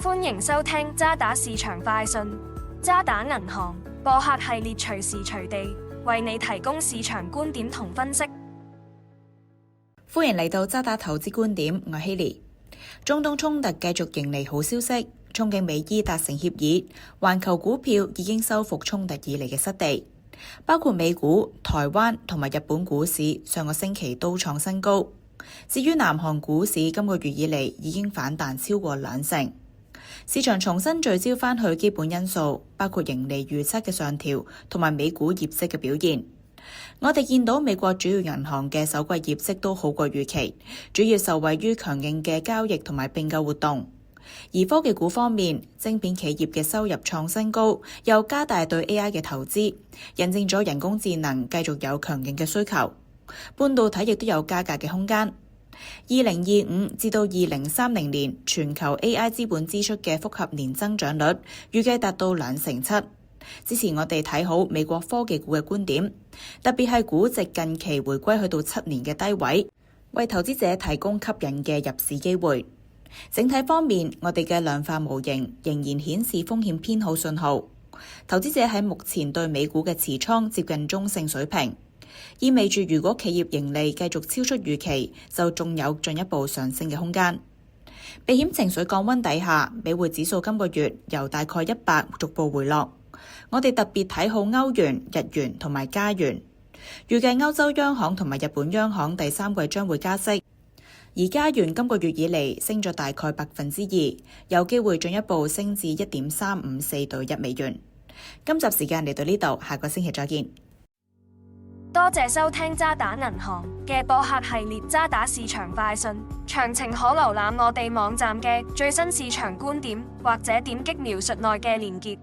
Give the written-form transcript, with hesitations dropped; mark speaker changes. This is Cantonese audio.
Speaker 1: 歡迎收聽渣打市場快訊。渣打銀行播客系列隨時隨地為你提供市場觀點同分析。
Speaker 2: 歡迎嚟到渣打投資觀點，我係希莉。中東衝突繼續迎嚟好消息，憧憬美伊達成協議，環球股票已經收復衝突以嚟嘅失地，包括美股、台灣同埋日本股市上個星期都創新高。至於南韓股市今個月以嚟已經反彈超過2成，市場重新聚焦返去基本因素，包括盈利預測嘅上調同埋美股業績嘅表現。我哋見到美國主要銀行嘅首季業績都好過預期，主要受惠於強勁嘅交易同埋併購活動。而科技股方面，晶片企業嘅收入創新高，又加大對 AI 嘅投資，印證咗人工智能繼續有強勁嘅需求。半導體亦都有加價嘅空間。2025至到2030年，全球 AI 資本支出嘅複合年增長率預計達到2.7%。之前我哋睇好美國科技股嘅觀點，特別係估值近期回歸去到7年嘅低位，為投資者提供吸引嘅入市機會。整體方面，我哋嘅量化模型仍然顯示風險偏好信號，投資者喺目前對美股嘅持倉接近中性水平，意味住如果企業盈利繼續超出預期，就仲有進一步上升嘅空間。避險情緒降溫底下，美匯指數今個月由大概100逐步回落。我哋特別睇好歐元、日元同埋加元，預計歐洲央行同埋日本央行第3季將會加息，而加元今個月以嚟升咗大概2%，有機會進一步升至1.354對1美元。今集時間嚟到呢度，下個星期再見。
Speaker 1: 多謝收聽渣打銀行嘅播客系列渣打市場快訊，詳情可瀏覽我哋網站嘅最新市場觀點，或者點擊描述內嘅連結。